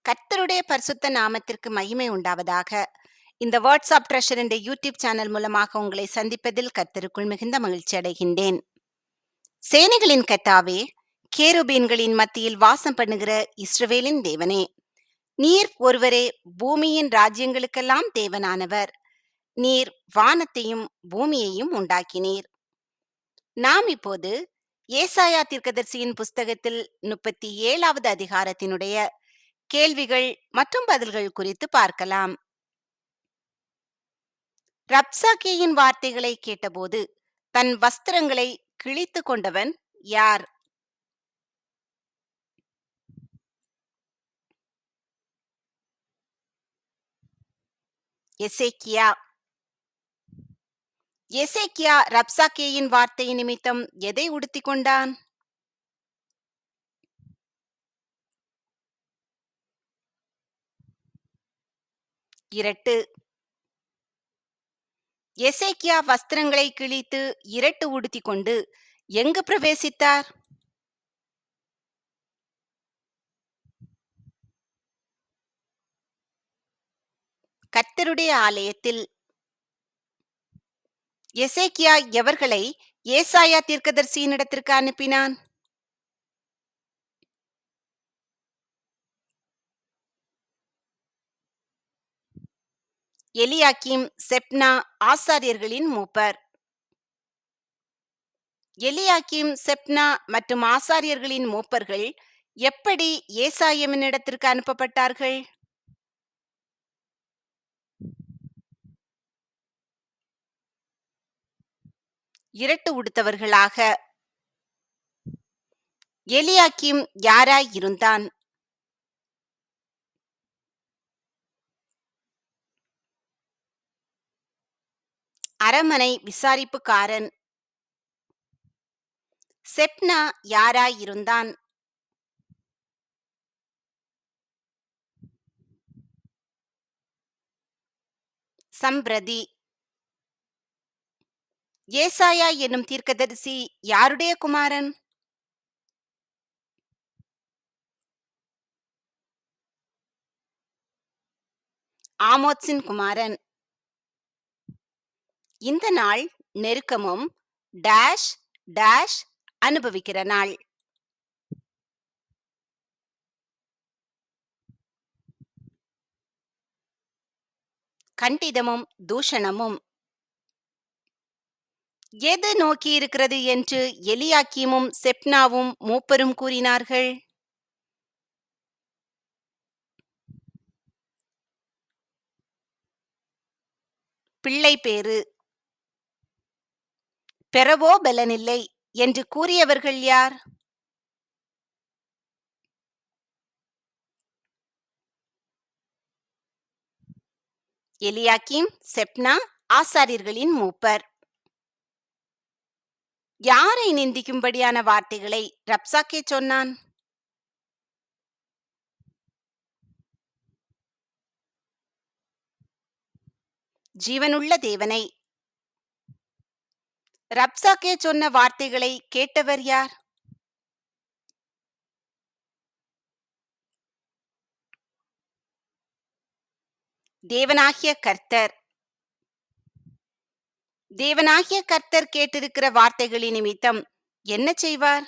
கர்த்தருடைய பரிசுத்த நாமத்திற்கு மகிமை உண்டாவதாக. இந்த வாட்ஸ்அப் ட்ரெஷர் என்ற யூடியூப் சேனல் மூலமாக உங்களை சந்திப்பதில் கர்த்தருக்குள் மிகுந்த மகிழ்ச்சி அடைகின்றேன். சேனைகளின் கர்த்தாவே, கேருபீன்களின் மத்தியில் வாசம் பண்ணுகிற இஸ்ரவேலின் தேவனே, நீர் ஒருவரே பூமியின் ராஜ்யங்களுக்கெல்லாம் தேவனானவர். நீர் வானத்தையும் பூமியையும் உண்டாக்கினீர். நாம் இப்போது ஏசாயா தீர்க்கதரிசியின் புஸ்தகத்தில் 37வது அதிகாரத்தினுடைய கேள்விகள் மற்றும் பதில்கள் குறித்து பார்க்கலாம். ரப்சாக்கேயின் வார்த்தைகளை கேட்டபோது தன் வஸ்திரங்களை கிழித்து கொண்டவன் யார்? எசேக்கியா. எசேக்கியா ரப்சாக்கேயின் வார்த்தை நிமித்தம் எதை உடுத்திக் கொண்டான்? இரட்டு. எசேக்கியா வஸ்திரங்களை கிழித்து இரட்டு உடுத்திக் கொண்டு எங்கு பிரவேசித்தார்? கர்த்தருடைய ஆலயத்தில். எசேக்கியா எவர்களை ஏசாயா தீர்க்கதரிசியினிடத்திற்கு அனுப்பினான்? எலியாக்கீம், செப்னா ஆசாரியர்களின் மூப்பர். எலியாக்கீம், செப்னா மற்றும் ஆசாரியர்களின் மூப்பர்கள் எப்படி ஏசாயாவினிடத்திற்கு அனுப்பப்பட்டார்கள்? இரட்டு உடுத்தவர்களாக. எலியாக்கீம் யாராய் இருந்தான்? அரமனை விசாரிப்புக்காரன். செப்னா யாராய் இருந்தான்? சம்பிரதி. ஏசாயா என்னும் தீர்க்கதரிசி யாருடைய குமாரன்? ஆமோத்சின் குமாரன். இந்த நாள் நெருக்கமும் டேஷ் டேஷ் அனுபவிக்கிற நாள். கண்டிதமும் தூஷணமும். எது நோக்கி இருக்கிறது என்று எலியாக்கீமும் செப்னாவும் மூப்பரும் கூறினார்கள்? பிள்ளை பேறு. பெறவோ பலனில்லை என்று கூறியவர்கள் யார்? எலியாக்கீம், செப்னா ஆசாரியர்களின் மூப்பர். யாரை நிந்திக்கும்படியான வார்த்தைகளை ரப்சாக்கே சொன்னான்? ஜீவனுள்ள தேவனை. ரப்சாக்கே சொன்ன வார்த்தைகளை கேட்டவர் யார்? தேவனாகிய கர்த்தர். தேவனாகிய கர்த்தர் கேட்டிருக்கிற வார்த்தைகளின் நிமித்தம் என்ன செய்வார்?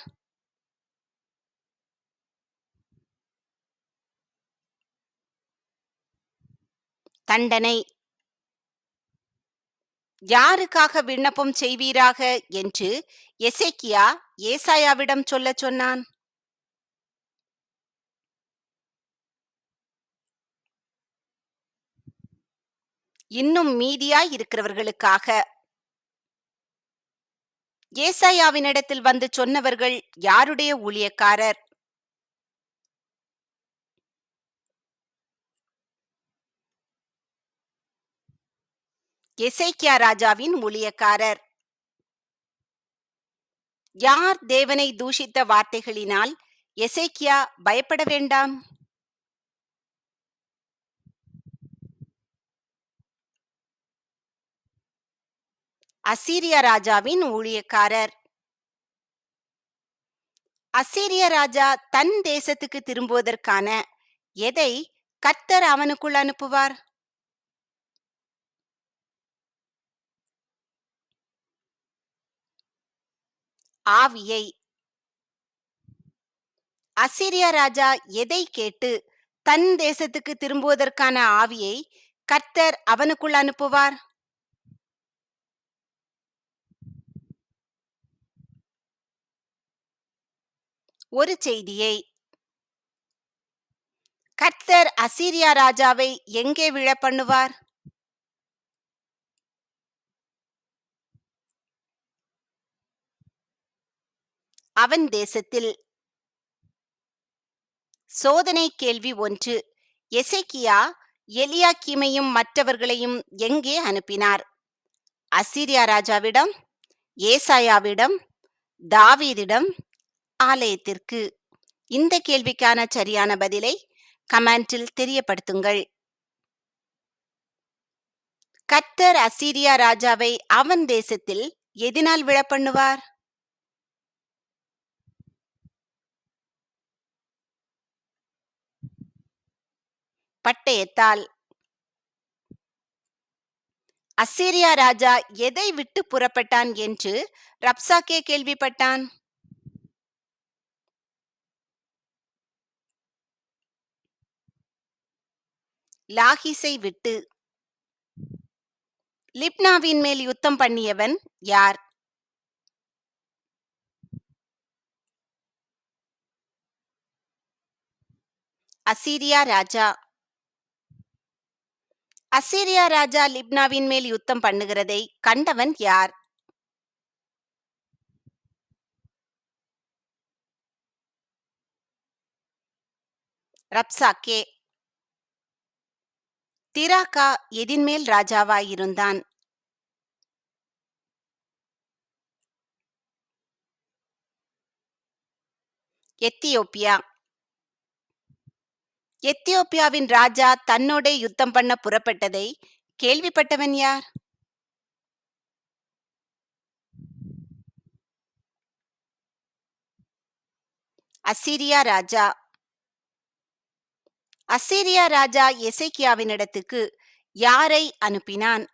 தண்டனை. யாருக்காக விண்ணப்பம் செய்வீராக என்று எசேக்கியா ஏசாயாவிடம் சொல்லச் சொன்னான்? இன்னும் மீதியாய் இருக்கிறவர்களுக்காக. ஏசாயாவினிடத்தில் வந்து சொன்னவர்கள் யாருடைய ஊழியக்காரர்? எசேக்கியா ராஜாவின் ஊழியக்காரர். யார் தேவனை தூஷித்த வார்த்தைகளினால் எசேக்கியா பயப்பட வேண்டாம்? அசீரியா ராஜாவின் ஊழியக்காரர். அசீரிய ராஜா தன் தேசத்துக்கு திரும்புவதற்கான எதை கர்த்தர் அவனுக்குள் அனுப்புவார்? ஆவியை. அசீரியா ராஜா எதை கேட்டு தன் தேசத்துக்கு திரும்புவதற்கான ஆவியை கர்த்தர் அவனுக்குள் அனுப்புவார்? ஒரு செய்தியை. கர்த்தர் அசீரியா ராஜாவை எங்கே விழப் பண்ணுவார்? அவன் தேசத்தில். சோதனை கேள்வி 1. எசேக்கியா எலியாக்கீமையும் மற்றவர்களையும் எங்கே அனுப்பினார்? அசீரியா ராஜாவிடம், ஏசாயாவிடம், தாவீதிடம், ஆலயத்திற்கு. இந்த கேள்விக்கான சரியான பதிலை கமெண்டில் தெரியப்படுத்துங்கள். கர்த்தர் அசீரியா ராஜாவை அவன் தேசத்தில் எதினால் விழப்பண்ணுவார்? பட்டயத்தால். அசீரியா ராஜா எதை விட்டு புறப்பட்டான் என்று ரப்சாக்கே கேள்விப்பட்டான்? லாகீசை விட்டு. லிப்னாவின் மேல் யுத்தம் பண்ணியவன் யார்? அசீரியா ராஜா. அசீரியா ராஜா லிப்னாவின் மேல் யுத்தம் பண்ணுகிறதை கண்டவன் யார்? ரப்சாக்கே. திராக்கா எதின்மேல் ராஜாவாயிருந்தான்? எத்தியோப்பியா. எத்தியோப்பியாவின் ராஜா தன்னோடே யுத்தம் பண்ண புறப்பட்டதை கேள்விப்பட்டவன் யார்? அசீரியா ராஜா. அசீரியா ராஜா எசேக்கியாவினிடத்துக்கு யாரை அனுப்பினான்?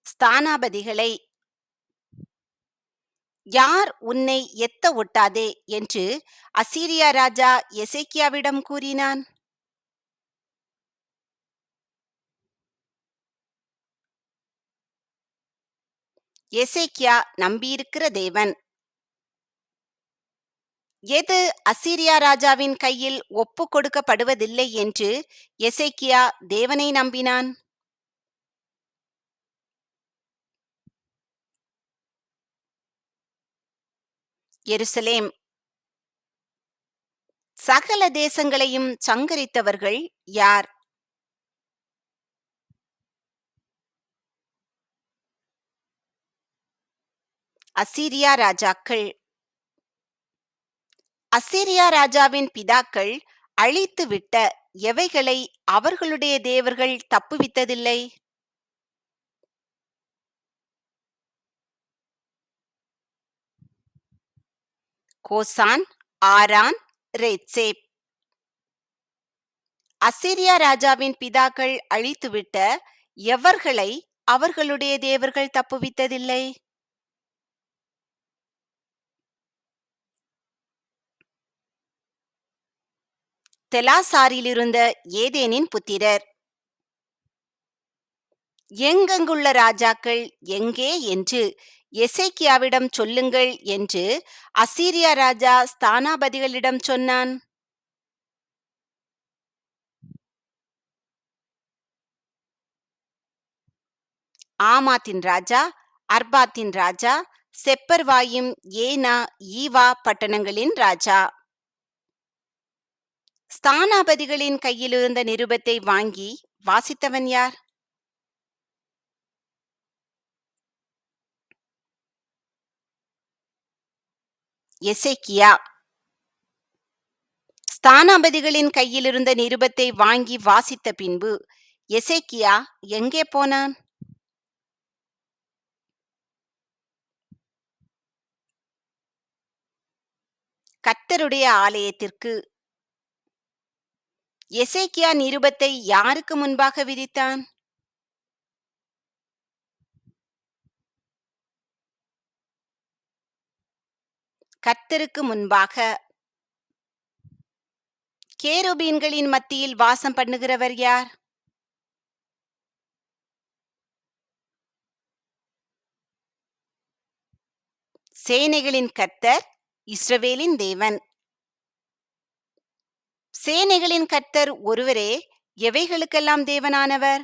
ஸ்தானாபதிகளை. யார் உன்னை எத்த ஒட்டாதே என்று அசீரியா ராஜா எசேக்கியாவிடம் கூறினான்? எசேக்கியா நம்பியிருக்கிற தேவன். எது அசீரியா ராஜாவின் கையில் ஒப்பு கொடுக்கப்படுவதில்லை என்று எசேக்கியா தேவனை நம்பினான்? எருசலேம். சகல தேசங்களையும் சங்கரித்தவர்கள் யார்? அசீரியா ராஜாக்கள். அசீரியா ராஜாவின் பிதாக்கள் அழித்துவிட்ட எவைகளை அவர்களுடைய தேவர்கள் தப்புவித்ததில்லை? கோசான், ஆரான், ரேத்சேப். அசீரியா ராஜாவின் பிதாக்கள் அழித்துவிட்ட எவர்களை அவர்களுடைய தேவர்கள் தப்புவித்ததில்லை? தெலாசாரிலிருந்த ஏதேனின் புத்திரர். எங்கெங்குள்ள ராஜாக்கள் எங்கே என்று எசேக்கியாவிடம் சொல்லுங்கள் என்று அசீரியா ராஜா ஸ்தானாபதிகளிடம் சொன்னான். ஆமாத்தின் ராஜா, அர்பாத்தின் ராஜா, செப்பர்வாயும், ஏனா, ஈவா பட்டணங்களின் ராஜா. ஸ்தானாபதிகளின் கையிலிருந்த நிருபத்தை வாங்கி வாசித்தவன் யார்? எசேக்கியா. ஸ்தானாபதிகளின் கையிலிருந்த நிருபத்தை வாங்கி வாசித்த பின்பு எசேக்கியா எங்கே போனான்? கர்த்தருடைய ஆலயத்திற்கு எசேக்கியா நிருபத்தை யாருக்கு முன்பாக விரித்தான்? கர்த்தருக்கு முன்பாக. கேருபீன்களின் மத்தியில் வாசம் பண்ணுகிறவர் யார்? சேனைகளின் கர்த்தர், இஸ்ரவேலின் தேவன். சேனைகளின் கர்த்தர் ஒருவரே எவைகளுக்கெல்லாம் தேவனானவர்?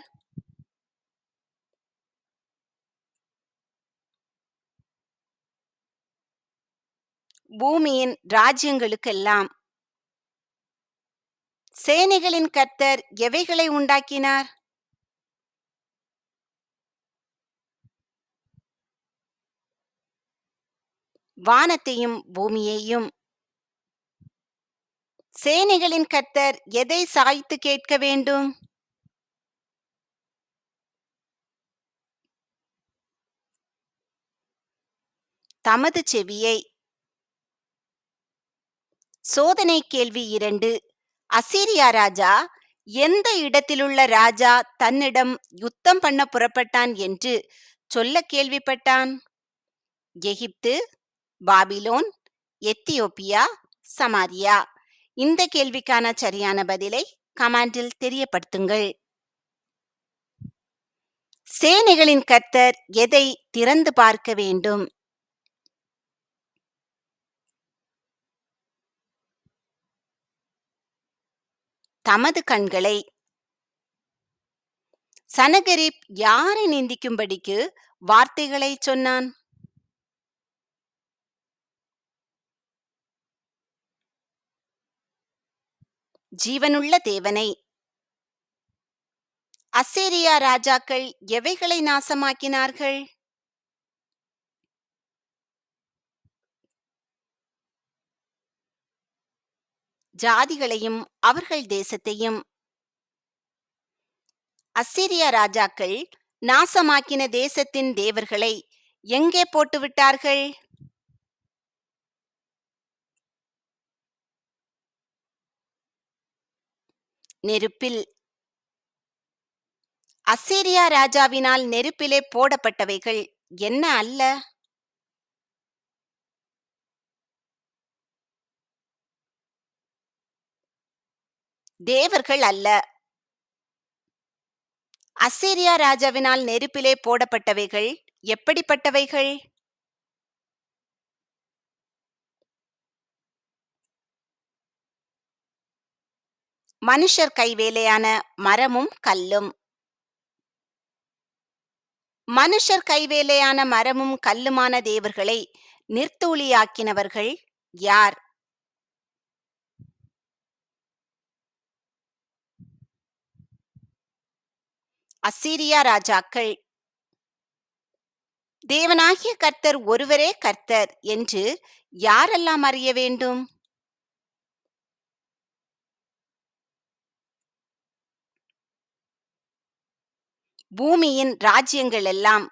பூமியின் ராஜ்யங்களுக்கெல்லாம். சேனைகளின் கர்த்தர் எவைகளை உண்டாக்கினார்? வானத்தையும் பூமியையும். சேனைகளின் கர்த்தர் எதை சாய்த்து கேட்க வேண்டும்? தமது செவியை. சோதனை கேள்வி 2. அசீரியா ராஜா எந்த இடத்திலுள்ள ராஜா தன்னிடம் யுத்தம் பண்ண புறப்பட்டான் என்று சொல்ல கேள்விப்பட்டான்? எகிப்து, பாபிலோன், எத்தியோப்பியா, சமாரியா. இந்த கேள்விக்கான சரியான பதிலை கமெண்டில் தெரியப்படுத்துங்கள். சேனைகளின் கர்த்தர் எதை திறந்து பார்க்க வேண்டும்? தமது கண்களை. சனகரிப் யாரை நிந்திக்கும்படிக்கு வார்த்தைகளை சொன்னான்? ஜீவனுள்ள தேவனை. அசீரியா ராஜாக்கள் எவைகளை நாசமாக்கினார்கள்? ஜாதிகளையும் அவர்கள் தேசத்தையும். அசீரியா ராஜாக்கள் நாசமாக்கின தேசத்தின் தேவர்களை எங்கே போட்டுவிட்டார்கள்? நெருப்பில். அசீரியா ராஜாவினால் நெருப்பிலே போடப்பட்டவைகள் என்ன அல்ல? தேவர்கள் அல்ல. அசீரியா ராஜாவினால் நெருப்பிலே போடப்பட்டவைகள் எப்படிப்பட்டவைகள்? மனுஷர் கைவேலையான மரமும் கல்லும். மனுஷர் கைவேலையான மரமும் கல்லுமான தேவர்களை நிர்த்தூளியாக்கினவர்கள் யார்? அசீரியா ராஜாக்கள். தேவனாகிய கர்த்தர் ஒருவரே கர்த்தர் என்று யாரெல்லாம் அறிய வேண்டும்? பூமியின் ராஜ்யங்கள் எல்லாம்.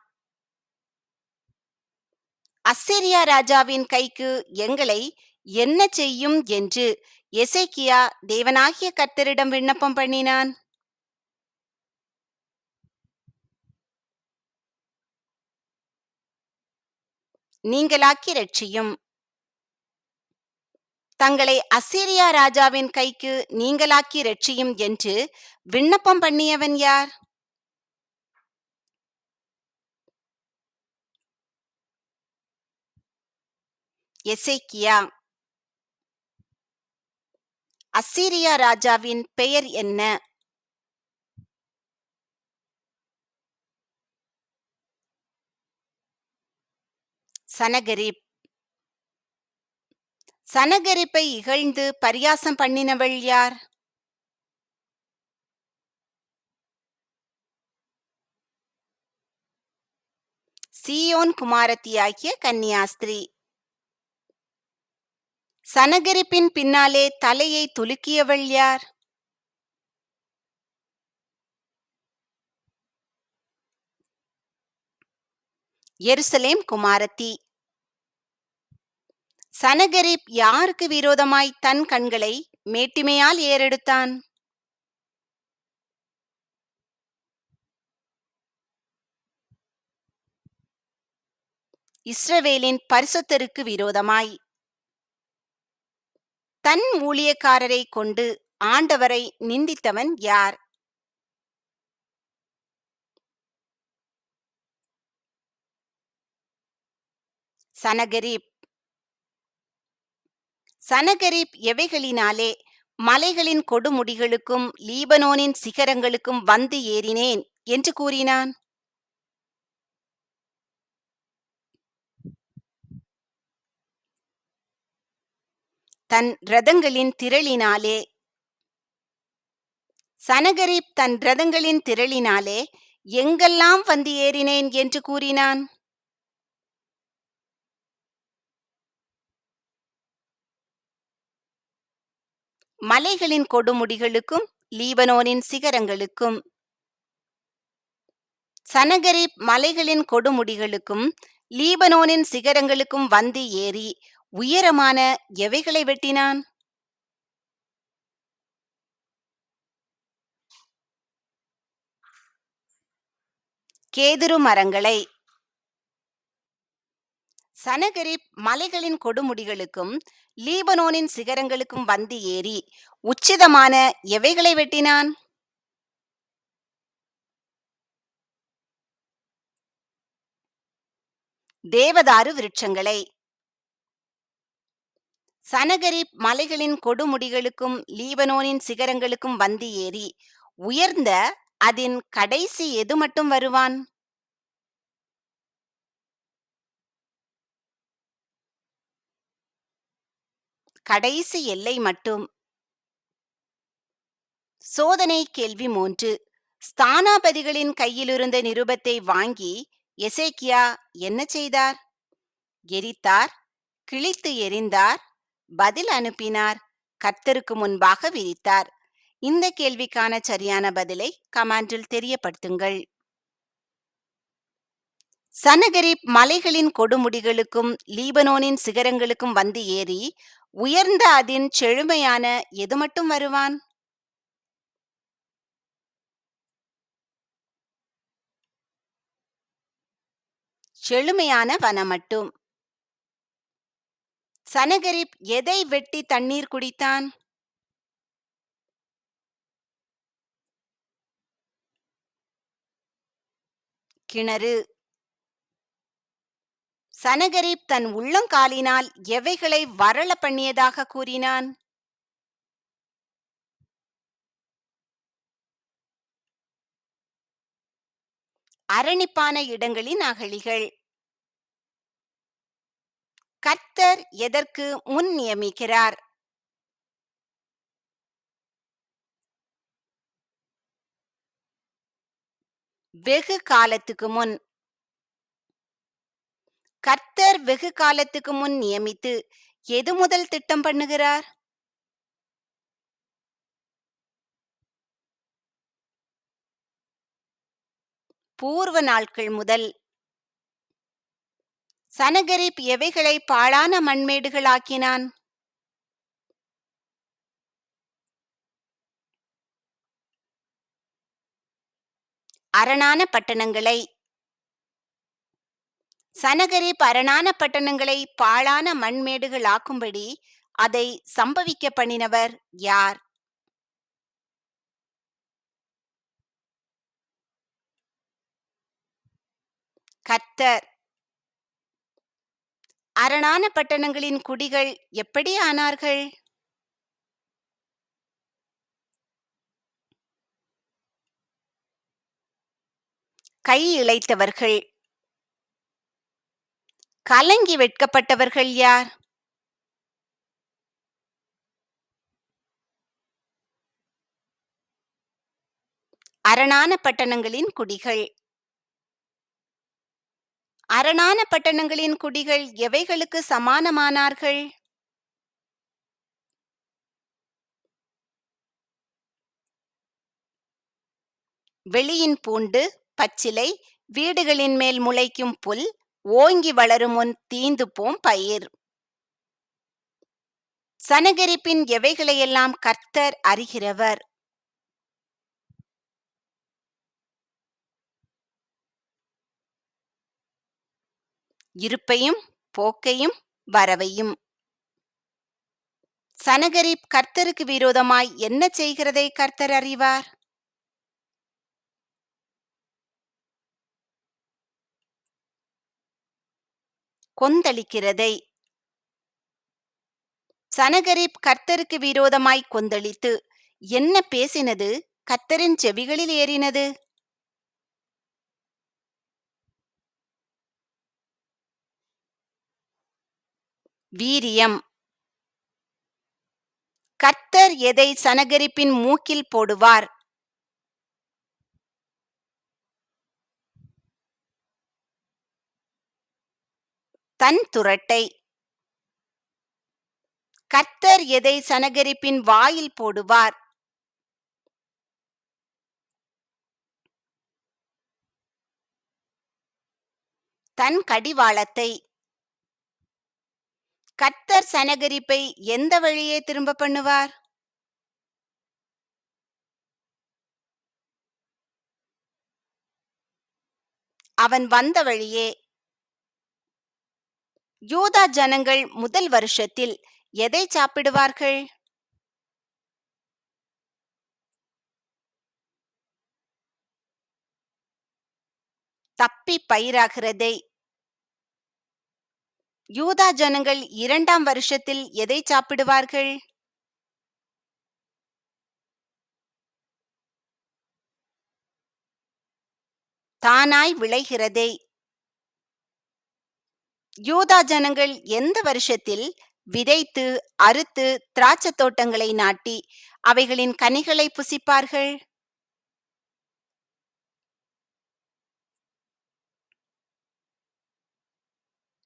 அசீரியா ராஜாவின் கைக்கு எங்களை என்ன செய்யும் என்று எசேக்கியா தேவனாகிய கர்த்தரிடம் விண்ணப்பம் பண்ணினான்? நீங்களாக்கி ரட்சியும். தங்களை அசீரியா ராஜாவின் கைக்கு நீங்களாக்கி ரட்சியும் என்று விண்ணப்பம் பண்ணியவன் யார்? எசேக்கியா. அசீரியா ராஜாவின் பெயர் என்ன? சனகரிப். சனகரிப்பை இகழ்ந்து பரியாசம் பண்ணினவள் யார்? சீயோன் குமாரத்தியாகிய கன்னியாஸ்திரி. சனகரிப்பின் பின்னாலே தலையை துலுக்கியவள் யார்? எருசலேம் குமாரத்தி. சனகரிப் யாருக்கு விரோதமாய் தன் கண்களை மேட்டிமையால் ஏறெடுத்தான்? இஸ்ரவேலின் பரிசுத்தருக்கு விரோதமாய். தன் ஊழியக்காரரை கொண்டு ஆண்டவரை நிந்தித்தவன் யார்? சனகரிப். சனகரிப் எவைகளினாலே மலைகளின் கொடுமுடிகளுக்கும் லீபனோனின் சிகரங்களுக்கும் வந்து ஏறினேன் என்று கூறினான்? தன் இரதங்களின் திரளினாலே. சனகரிப் தன் இரதங்களின் திரளினாலே எங்கெல்லாம் வந்து ஏறினேன் என்று கூறினான்? மலைகளின் கொடுமுடிகளுக்கும் லீபனோனின் சிகரங்களுக்கும். சனகரிப் மலைகளின் கொடுமுடிகளுக்கும் லீபனோனின் சிகரங்களுக்கும் வந்து ஏறி உயரமான எவைகளை வெட்டினான்? கேதுரு மரங்களை. சனகரிப் மலைகளின் கொடுமுடிகளுக்கும் லீபனோனின் சிகரங்களுக்கும் வந்து ஏறி உச்சிதமான எவைகளை வெட்டினான்? தேவதாரு விருட்சங்களை. சனகரிப் மலைகளின் கொடுமுடிகளுக்கும் லீபனோனின் சிகரங்களுக்கும் வந்து ஏறி உயர்ந்த அதன் கடைசி எது மட்டும் வருவான்? கடைசி எல்லை மட்டும். சோதனை கேள்வி 3. ஸ்தானாபதிகளின் கையிலிருந்த நிருபத்தை வாங்கி எசேக்கியா என்ன செய்தார்? எரித்தார், கிழித்து எறிந்தார், பதில் அனுப்பினார், கர்த்தருக்கு முன்பாக விரித்தார். இந்த கேள்விக்கான சரியான பதிலை கமெண்டில் தெரியப்படுத்துங்கள். சனகரிப் மலைகளின் கொடுமுடிகளுக்கும் லீபனோனின் சிகரங்களுக்கும் வந்து ஏறி உயர்ந்த அதன் செழுமையான எது மட்டும் வருவான்? செழுமையான வனம் மட்டும். சனகரிப் எதை வெட்டி தண்ணீர் குடித்தான்? கிணறு. சனகரிப் தன் உள்ளங்காலினால் எவைகளை வறள பண்ணியதாக கூறினான்? அரணிப்பான இடங்களின் அகழிகள். கர்த்தர் எதற்கு முன் நியமிக்கிறார்? வெகு காலத்துக்கு முன். கர்த்தர் வெகு காலத்துக்கு முன் நியமித்து எது முதல் திட்டம் பண்ணுகிறார்? பூர்வ நாட்கள் முதல். சனகரிப் எவைகளை பாழான மண்மேடுகளாக்கினான்? அரணான பட்டணங்களை. சனகரிப் அரணான பட்டணங்களை பாழான மண்மேடுகளாக்கும்படி அதை சம்பவிக்க பண்ணினவர் யார்? கர்த்தர். அரணான பட்டணங்களின் குடிகள் எப்படி ஆனார்கள்? கை இளைத்தவர்கள். கலங்கி வெட்கப்பட்டவர்கள் யார்? அரணான பட்டணங்களின் குடிகள். அரணான பட்டணங்களின் குடிகள் எவைகளுக்கு சமானமானார்கள்? வெளியின் பூண்டு, பச்சிலை, வீடுகளின் மேல் முளைக்கும் புல், ஓங்கி வளரும் முன் தீந்து போம் பயிர். சனகரிப்பின் எவைகளையெல்லாம் கர்த்தர் அறிகிறவர்? இருப்பையும் போக்கையும் வரவையும். சனகரிப் கர்த்தருக்கு விரோதமாய் என்ன செய்கிறதை கர்த்தர் அறிவார்? கொந்தளிக்கிறதை. சனகரிப் கர்த்தருக்கு விரோதமாய் கொந்தளித்து என்ன பேசினது கர்த்தரின் செவிகளில் ஏறினது? வீரியம். கர்த்தர் எதை சனகரிப்பின் மூக்கில் போடுவார்? தன் துறட்டை. கர்த்தர் எதை சனகரிப்பின் வாயில் போடுவார்? தன் கடிவாளத்தை. கர்த்தர் சனகரிப்பை எந்த வழியே திரும்ப பண்ணுவார்? அவன் வந்த வழியே. யூதா ஜனங்கள் முதல் வருஷத்தில் எதை சாப்பிடுவார்கள்? தப்பி பயிராகிறதை. யூதா ஜனங்கள் இரண்டாம் வருஷத்தில் எதை சாப்பிடுவார்கள்? தானாய் விளைகிறதை. யூதா ஜனங்கள் எந்த வருஷத்தில் விதைத்து அறுத்து திராட்சத் தோட்டங்களை நாட்டி அவைகளின் கனிகளை புசிப்பார்கள்?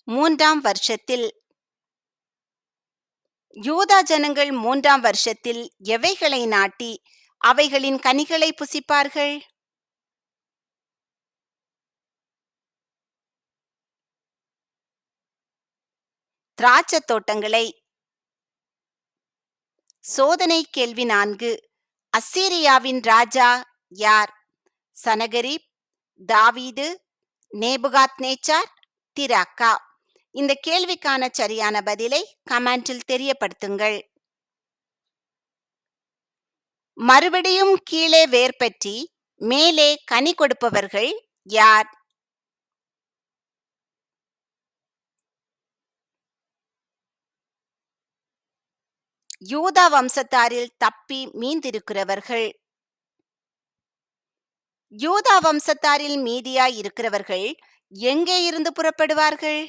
மூன்றாம் வருஷத்தில். யூதா ஜனங்கள் மூன்றாம் வருஷத்தில் எவைகளை நாட்டி அவைகளின் கனிகளை புசிப்பார்கள்? திராட்சத் தோட்டங்களை. சோதனை கேள்வி 4. அசீரியாவின் ராஜா யார்? சனகரிப், தாவீது, நேபுகாத்நேச்சார், திராக்கா? இந்த கேள்விக்கான சரியான பதிலை கமெண்டில் தெரியப்படுத்துங்கள். மறுபடியும் கீழே வேர் பற்றி மேலே கனி கொடுப்பவர்கள் யார்? யூதா வம்சத்தாரில் தப்பி மீந்திருக்கிறவர்கள். யூதா வம்சத்தாரில் மீதியாய் இருக்கிறவர்கள் எங்கே இருந்து புறப்படுவார்கள்?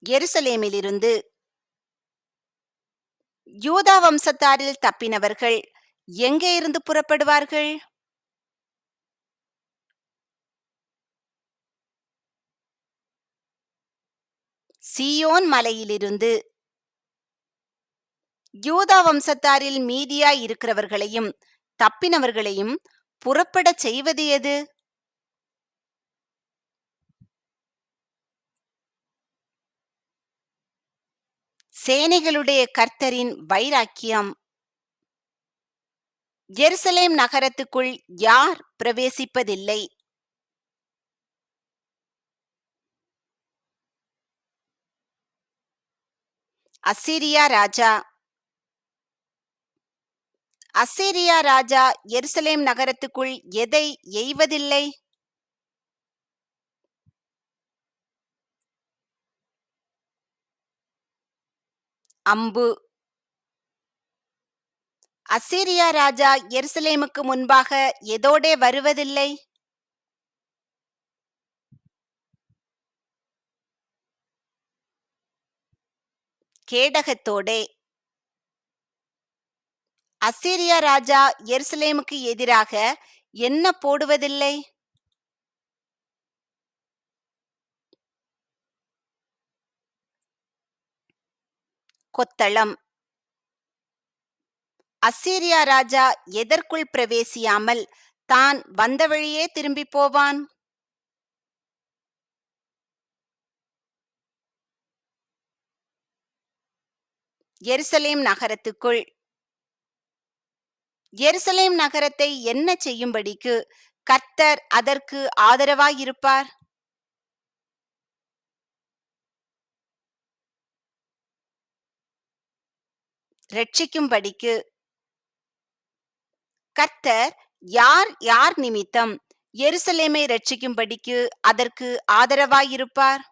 எருசலேமிலிருந்து. யூதா வம்சத்தாரில் தப்பினவர்கள் எங்கே இருந்து புறப்படுவார்கள்? சீயோன் மலையிலிருந்து. யூதா வம்சத்தாரில் மீதியாய் இருக்கிறவர்களையும் தப்பினவர்களையும் புறப்படச் செய்வது எது? சேனைகளுடைய கர்த்தரின் வைராக்கியம். எருசலேம் நகரத்துக்குள் யார் பிரவேசிப்பதில்லை? அசீரியா ராஜா. அசீரியா ராஜா எருசலேம் நகரத்துக்குள் எதை எய்வதில்லை? அம்பு. அசீரியா ராஜா எருசலேமுக்கு முன்பாக எதோடே வருவதில்லை? கேடகத்தோடே. அசீரியா ராஜா எருசலேமுக்கு எதிராக என்ன போடுவதில்லை? கொத்தளம். அசீரியா ராஜா எதற்குள் பிரவேசியாமல் தான் வந்த வழியே திரும்பி போவான்? எருசலேம் நகரத்துக்குள். எருசலேம் நகரத்தை என்ன செய்யும்படிக்கு கர்த்தர் அதற்கு ஆதரவாயிருப்பார்? இரட்சிக்கும்படிக்கு. கர்த்தர் யார் யார் நிமித்தம் எருசலேமை இரட்சிக்கும்படிக்கு அதற்கு ஆதரவாயிருப்பார்?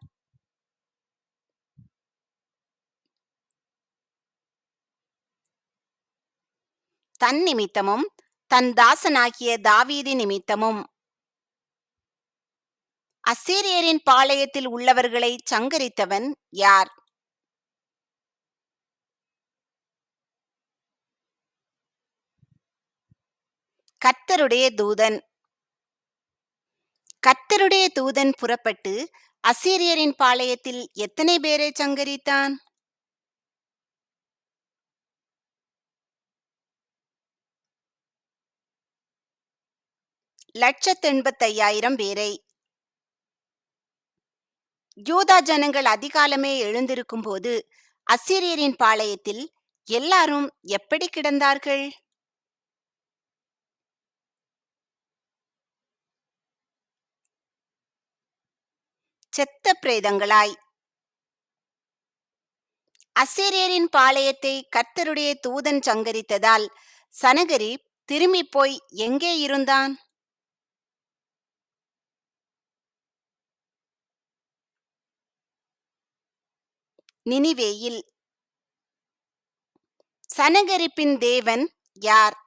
தன் நிமித்தமும் தன் தாசனாகிய தாவீது நிமித்தமும். அசீரியரின் பாளையத்தில் உள்ளவர்களை சங்கரித்தவன் யார்? கர்த்தருடைய தூதன். கர்த்தருடைய தூதன் புறப்பட்டு அசீரியரின் பாளையத்தில் எத்தனை பேரை சங்கரித்தான்? 1,85,000 பேரை. யூதா ஜனங்கள் அதிகாலமே எழுந்திருக்கும் போது அசீரியரின் பாளையத்தில் எல்லாரும் எப்படி கிடந்தார்கள்? செத்த பிரேதங்களாய். அசீரியரின் பாளையத்தை கர்த்தருடைய தூதன் சங்கரித்ததால் சனகரிப் திரும்பிப் போய் எங்கே இருந்தான்? நினிவேயில். சனகரிப்பின் தேவன் யார்?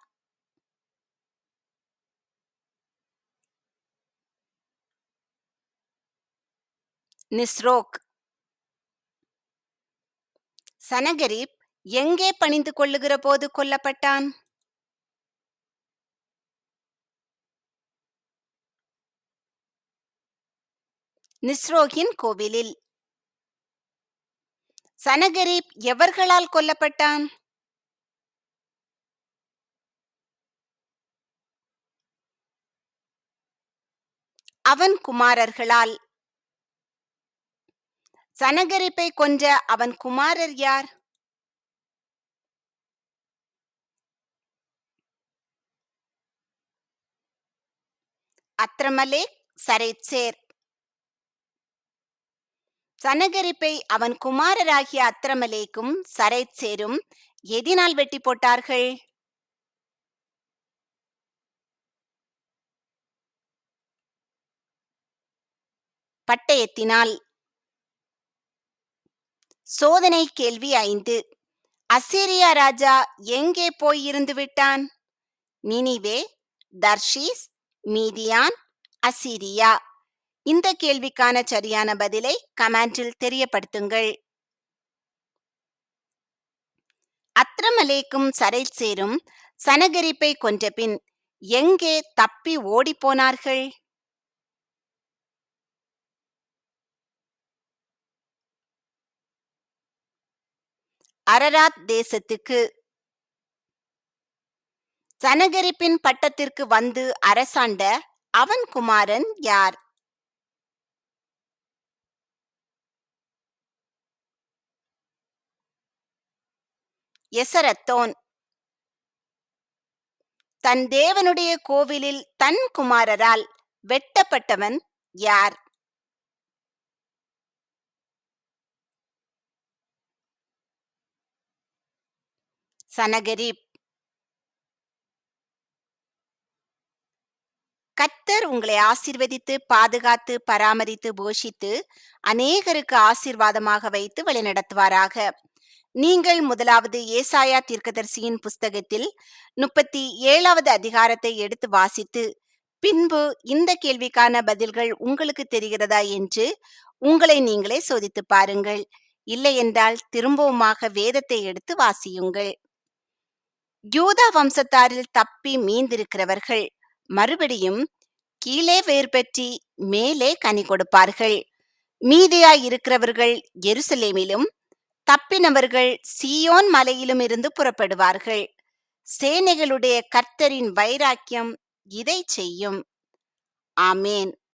நிஸ்ரோக். சனகரிப் எங்கே பணிந்து கொள்ளுகிற போது கொல்லப்பட்டான்? நிஸ்ரோகின் கோவிலில். சனகரிப் எவர்களால் கொல்லப்பட்டான்? அவன் குமாரர்களால். சனகரிப்பை கொன்ற அவன் குமாரர் யார்? Adrammelech, Sharezer. சனகரிப்பை அவன் குமாரராகிய அத்ரமலேக்கும் சரேத்சேரும் எதினால் வெட்டி போட்டார்கள்? பட்டயத்தினால். சோதனை கேள்வி 5. அசீரியா ராஜா எங்கே போய் இருந்து விட்டான்? நினிவே, தர்ஷீஸ், மீதியான், அசீரியா. இந்த கேள்விக்கான சரியான பதிலை கமெண்டில் தெரியப்படுத்துங்கள். அத்ரமலேக்கும் சரேத்சேரும் சனகரிப்பை கொன்றபின் எங்கே தப்பி ஓடிப்போனார்கள்? அரராத் தேசத்துக்கு. சனகரிப்பின் பட்டத்திற்கு வந்து அரசாண்ட அவன் குமாரன் யார்? எசரத்தோன். தன் தேவனுடைய கோவிலில் தன் குமாரரால் வெட்டப்பட்டவன் யார்? சனகரிப். கர்த்தர் உங்களை ஆசீர்வதித்து பாதுகாத்து பராமரித்து போஷித்து அநேகருக்கு ஆசீர்வாதமாக வைத்து வழிநடத்துவாராக. நீங்கள் முதலாவது ஏசாயா தீர்க்கதரிசியின் புஸ்தகத்தில் 37வது அதிகாரத்தை எடுத்து வாசித்து பின்பு இந்த கேள்விக்கான பதில்கள் உங்களுக்கு தெரிகிறதா என்று உங்களை நீங்களே சோதித்து பாருங்கள். இல்லையென்றால் திரும்பவுமாக வேதத்தை எடுத்து வாசியுங்கள். யூதா வம்சத்தாரில் தப்பி மீந்திருக்கிறவர்கள் மறுபடியும் கீழே வேர் பற்றி மேலே கனி கொடுப்பார்கள். மீதியாய் இருக்கிறவர்கள் எருசலேமிலும் தப்பினவர்கள் சீயோன் மலையிலும் இருந்து புறப்படுவார்கள். சேனைகளுடைய கர்த்தரின் வைராக்கியம் இதை செய்யும். ஆமேன்.